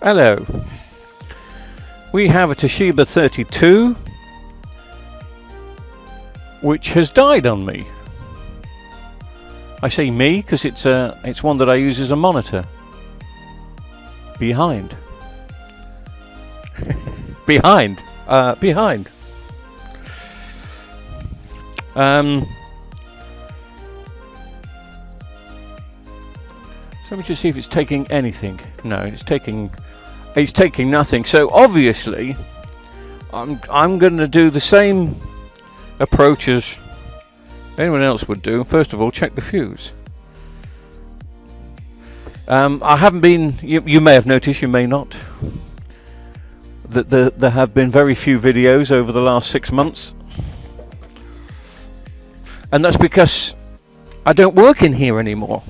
Hello. We have a Toshiba 32 which has died on me. I say me because it's one that I use as a monitor. Behind. Behind. Behind. So let me just see if it's taking anything. No, it's taking nothing. So obviously, I'm going to do the same approach as anyone else would do. First of all, check the fuse. I haven't been. You may have noticed. You may not. That there have been very few videos over the last 6 months, and that's because I don't work in here anymore.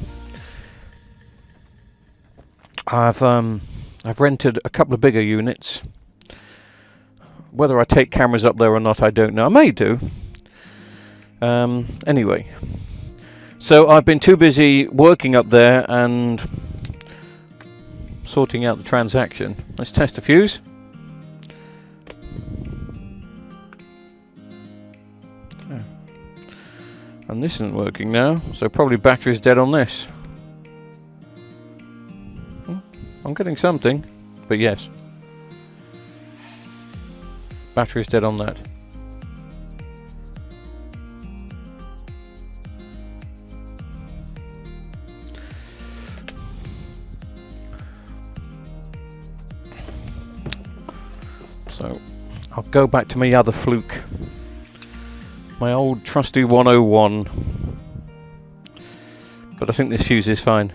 I've rented a couple of bigger units. Whether I take cameras up there or not, I don't know. I may do. Anyway, so I've been too busy working up there and sorting out the transaction. Let's test the fuse. Oh. And this isn't working now, so probably battery's dead on this. I'm getting something, but yes. Battery's dead on that. So, I'll go back to my other fluke. My old trusty 101. But I think this fuse is fine.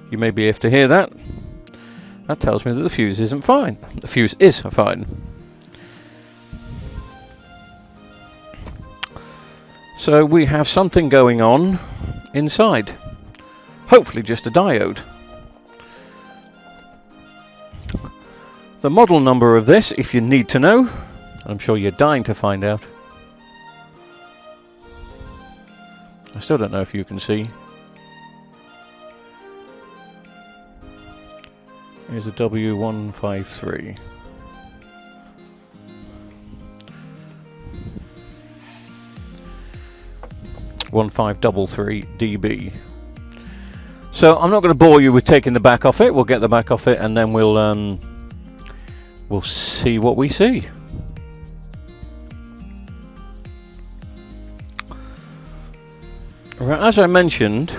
You may be able to hear that. That tells me that the fuse isn't fine. The fuse is fine. So we have something going on inside. Hopefully just a diode. The model number of this, if you need to know, I'm sure you're dying to find out. I still don't know if you can see. Here's a W153. .533db. So I'm not going to bore you with taking the back off it. We'll get the back off it and then we'll see what we see. Right, as I mentioned,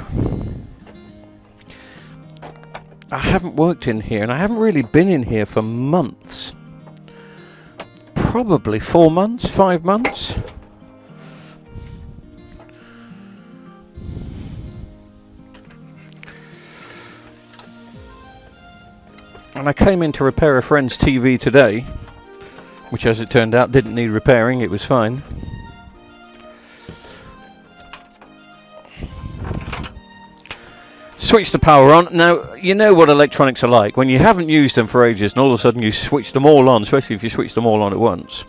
I haven't worked in here and I haven't really been in here for months. Probably 4 months, 5 months. And I came in to repair a friend's TV today, which as it turned out didn't need repairing, it was fine. Switch the power on. Now, you know what electronics are like. When you haven't used them for ages and all of a sudden you switch them all on, especially if you switch them all on at once,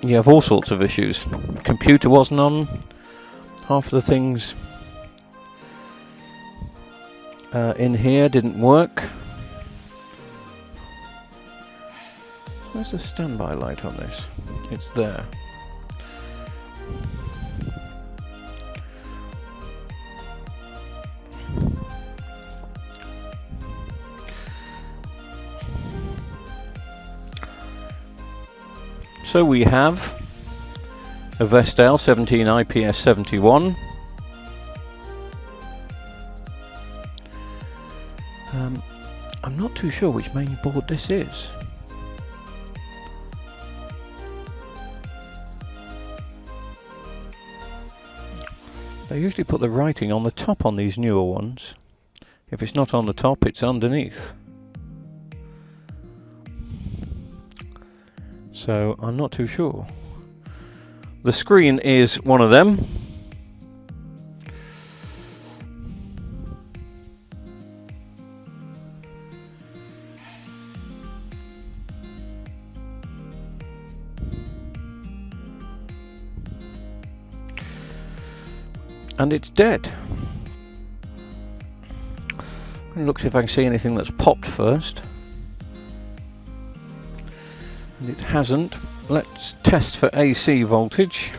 you have all sorts of issues. Computer wasn't on. Half the things in here didn't work. Where's the standby light on this? It's there. So we have a Vestel 17 IPS 71. I'm not too sure which main board this is. They usually put the writing on the top on these newer ones. If it's not on the top, it's underneath. So I'm not too sure. The screen is one of them. and it's dead. I'm going to look see if I can see anything that's popped first. And it hasn't. Let's test for AC voltage.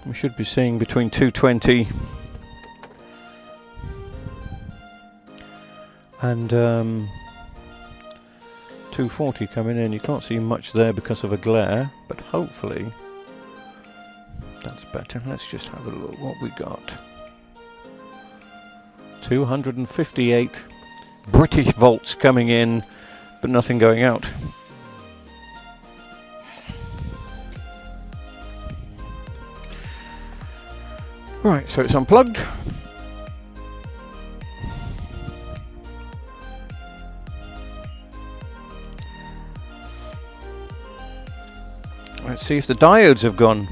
We should be seeing between 220 and 240 coming in. You can't see much there because of a glare, but hopefully that's better. Let's just have a look what we got. 258 British volts coming in, but nothing going out. Right, so it's unplugged. Let's see if the diodes have gone.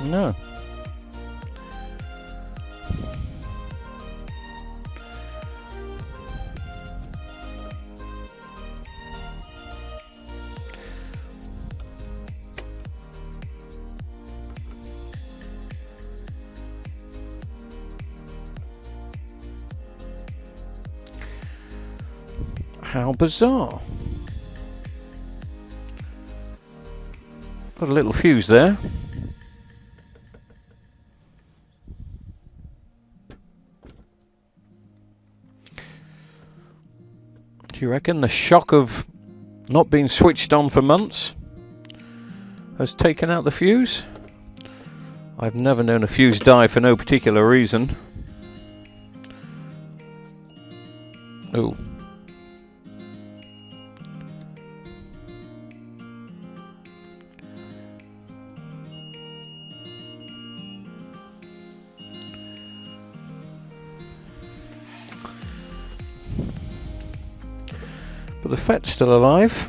No. How bizarre. Got a little fuse there. Do you reckon the shock of not being switched on for months has taken out the fuse? I've never known a fuse die for no particular reason. Oh. But the FET's still alive.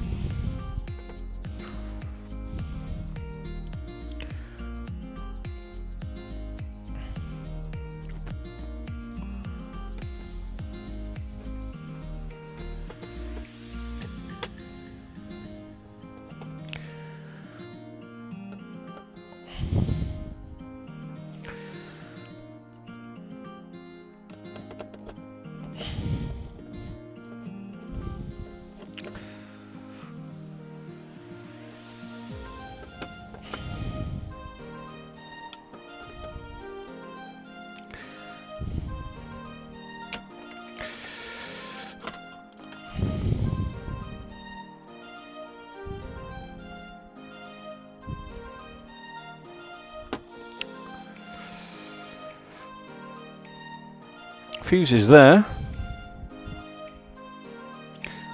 Fuse is there.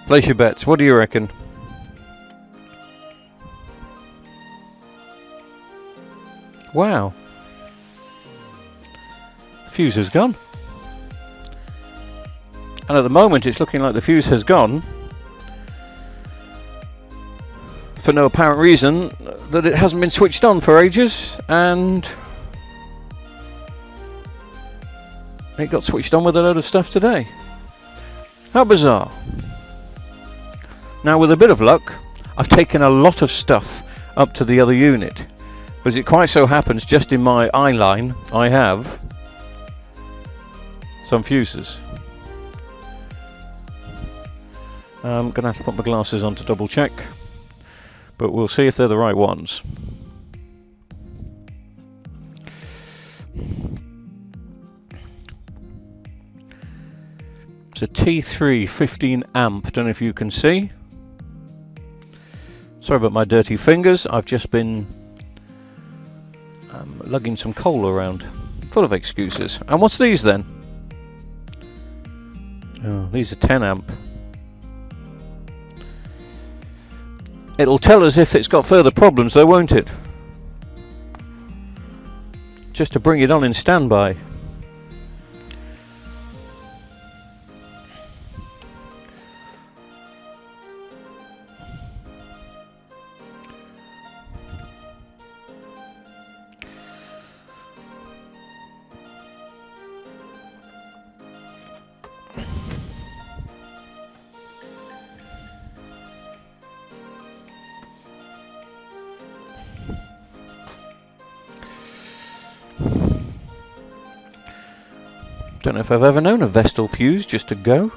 Place your bets. What do you reckon? Wow. Fuse has gone. And at the moment it's looking like the fuse has gone for no apparent reason, that it hasn't been switched on for ages, and it got switched on with a load of stuff today. How bizarre. Now with a bit of luck, I've taken a lot of stuff up to the other unit. But as it quite so happens, just in my eye line, I have some fuses. I'm going to have to put my glasses on to double check, but we'll see if they're the right ones. It's a T3 15 amp, don't know if you can see. Sorry about my dirty fingers, I've just been lugging some coal around, full of excuses. And what's these then? Oh, these are 10 amp. It'll tell us if it's got further problems though, won't it? Just to bring it on in standby. Don't know if I've ever known a vestel fuse just to go.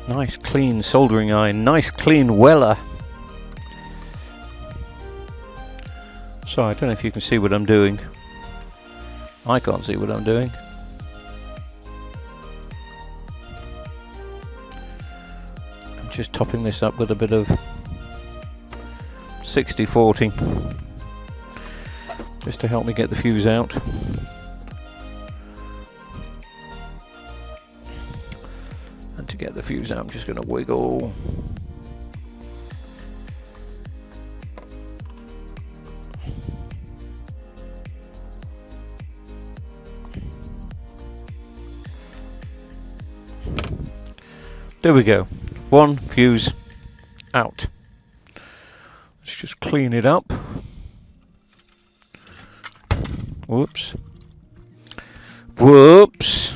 Nice clean soldering iron, nice clean weller. Sorry, I don't know if you can see what I'm doing. I can't see what I'm doing. I'm just topping this up with a bit of 60-40 just to help me get the fuse out. And to get the fuse out, I'm just going to wiggle. There we go. One fuse out. Let's just clean it up. Whoops. Whoops.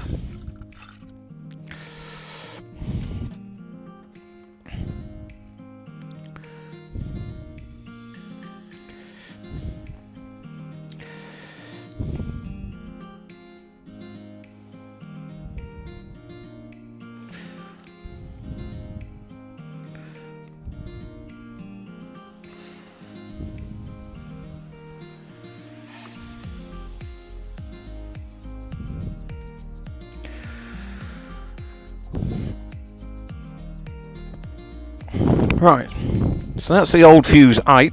Right, so that's the old fuse 8. I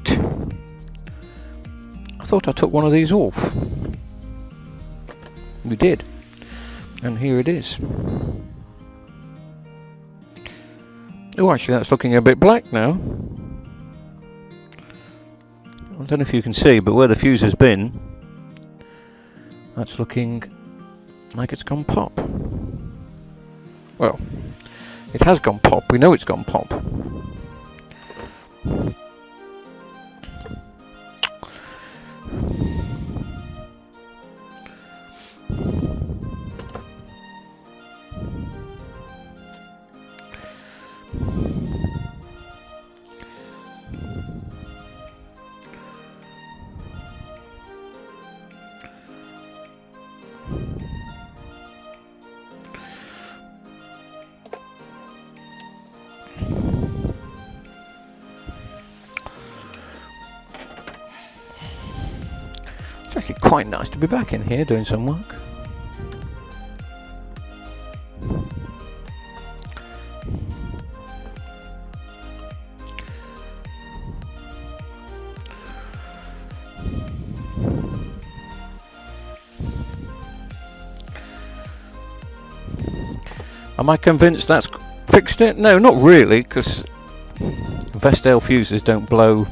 thought I took one of these off. We did. And here it is. Oh, actually that's looking a bit black now. I don't know if you can see, but where the fuse has been, that's looking like it's gone pop. Well, it has gone pop. We know it's gone pop. It's actually quite nice to be back in here doing some work. Am I convinced that's fixed it? No, not really, because vestel fuses don't blow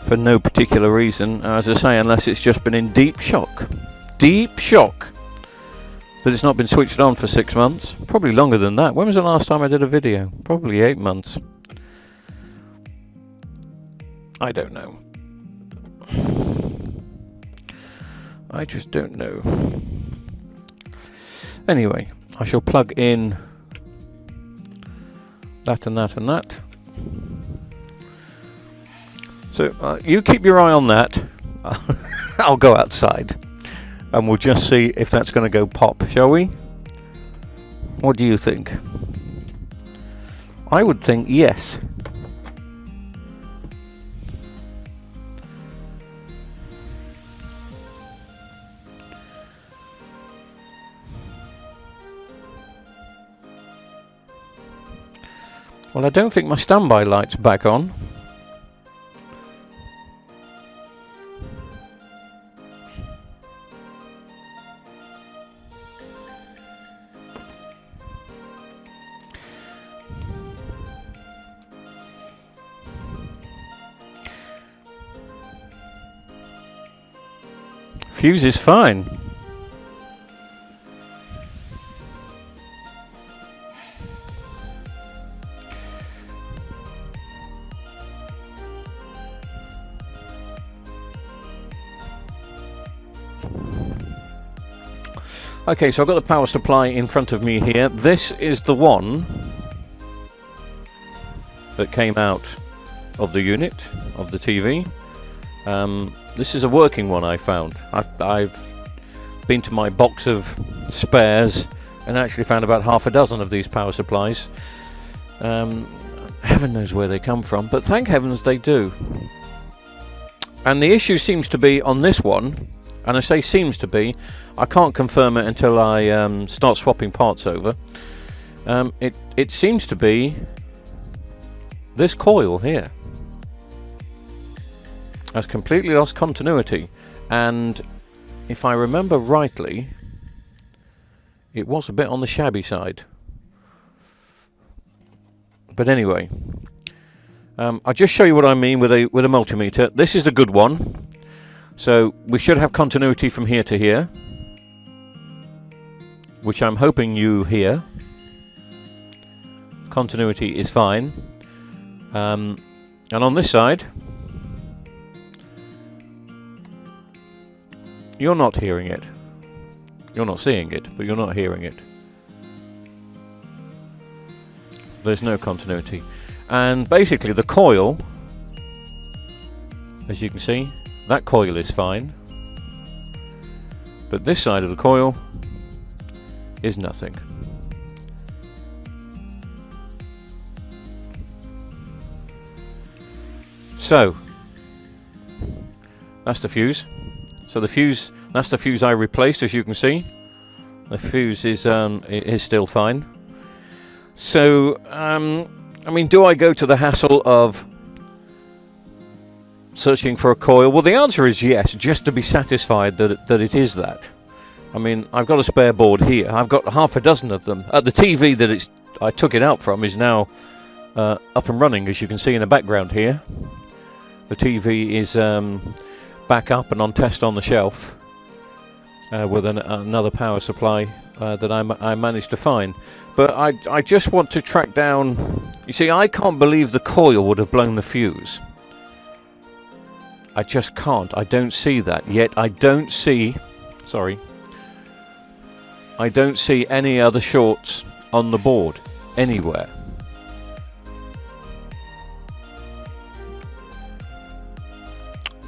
for no particular reason, as I say, unless it's just been in deep shock. Deep shock that it's not been switched on for 6 months. Probably longer than that. When was the last time I did a video? Probably 8 months. I don't know. I just don't know. Anyway, I shall plug in that and that and that. So you keep your eye on that. I'll go outside and we'll just see if that's going to go pop, shall we? What do you think? I would think yes. Well, I don't think my standby light's back on. Fuse is fine. Okay, so I've got the power supply in front of me here. This is the one that came out of the unit, of the TV. This is a working one I found. I've been to my box of spares and actually found about half a dozen of these power supplies. Heaven knows where they come from, but thank heavens they do. And the issue seems to be on this one, and I say seems to be, I can't confirm it until I start swapping parts over. It seems to be this coil here has completely lost continuity, and if I remember rightly, it was a bit on the shabby side. But anyway, I'll just show you what I mean with a multimeter. This is a good one, so we should have continuity from here to here, which I'm hoping you hear. Continuity is fine, and on this side, you're not hearing it. You're not seeing it, but you're not hearing it. There's no continuity. And basically the coil, as you can see, that coil is fine. But this side of the coil is nothing. So, that's the fuse. So the fuse, that's the fuse I replaced, as you can see. The fuse is still fine. So, I mean, do I go to the hassle of searching for a coil? Well, the answer is yes, just to be satisfied that it is that. I mean, I've got a spare board here. I've got half a dozen of them. The TV that I took it out from is now up and running, as you can see in the background here. The TV is back up and on test on the shelf with another power supply that I managed to find. But I just want to track down... You see, I can't believe the coil would have blown the fuse. I just can't. I don't see that. Yet I don't see... Sorry. I don't see any other shorts on the board anywhere.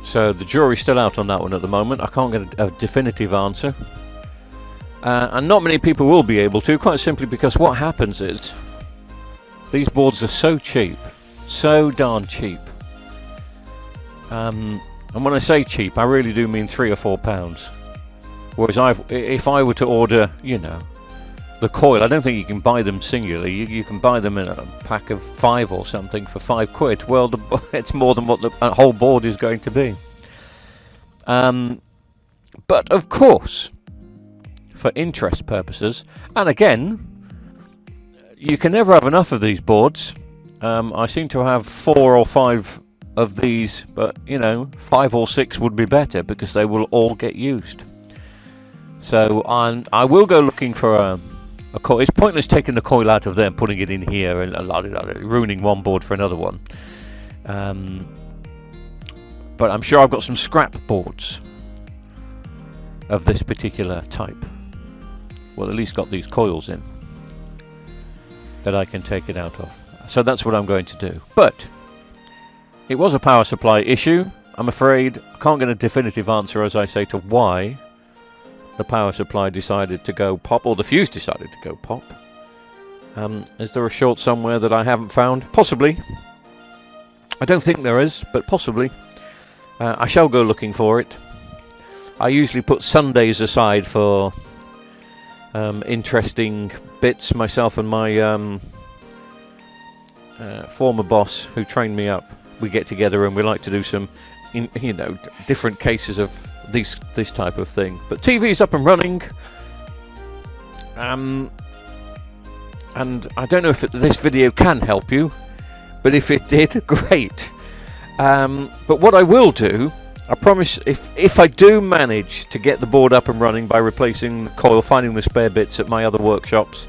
So the jury's still out on that one at the moment. I can't get a definitive answer. And not many people will be able to, quite simply because what happens is these boards are so cheap, so darn cheap. And when I say cheap, I really do mean £3 or £4. Whereas if I were to order, you know, the coil, I don't think you can buy them singularly. You can buy them in a pack of 5 or something for £5. Well, it's more than what the whole board is going to be. But of course, for interest purposes, and again, you can never have enough of these boards. I seem to have 4 or 5 of these, but you know, 5 or 6 would be better because they will all get used. So I will go looking for a coil. It's pointless taking the coil out of there and putting it in here and ruining one board for another one. But I'm sure I've got some scrap boards of this particular type. Well, at least got these coils in that I can take it out of. So that's what I'm going to do. But it was a power supply issue. I'm afraid I can't get a definitive answer, as I say, to why the power supply decided to go pop, or the fuse decided to go pop. Is there a short somewhere that I haven't found? Possibly. I don't think there is, but possibly. I shall go looking for it. I usually put Sundays aside for interesting bits. Myself and my former boss who trained me up, we get together and we like to do some, you know, different cases of this type of thing. But TV's up and running, and I don't know if this video can help you, but if it did, great. But what I will do, I promise, if I do manage to get the board up and running by replacing the coil, finding the spare bits at my other workshops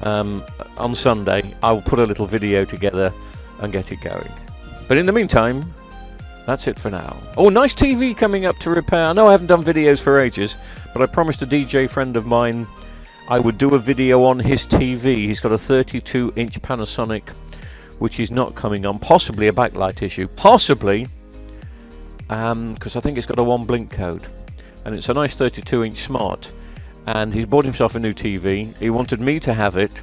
on Sunday, I will put a little video together and get it going. But in the meantime, that's it for now. Oh, nice TV coming up to repair. I know I haven't done videos for ages, but I promised a DJ friend of mine I would do a video on his TV. He's got a 32-inch Panasonic, which is not coming on. Possibly a backlight issue. Possibly, because I think it's got a 1 blink code. And it's a nice 32-inch smart. And he's bought himself a new TV. He wanted me to have it,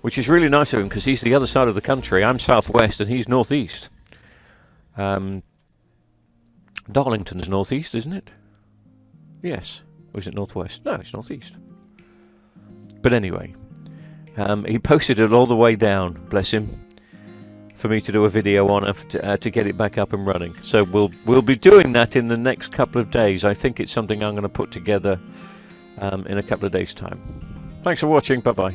which is really nice of him, because he's the other side of the country. I'm southwest and he's northeast. Darlington's northeast, isn't it? Yes. Or is it northwest? No, it's northeast. But anyway, he posted it all the way down, bless him, for me to do a video on it to get it back up and running. So we'll be doing that in the next couple of days. I think it's something I'm going to put together in a couple of days' time. Thanks for watching. Bye-bye.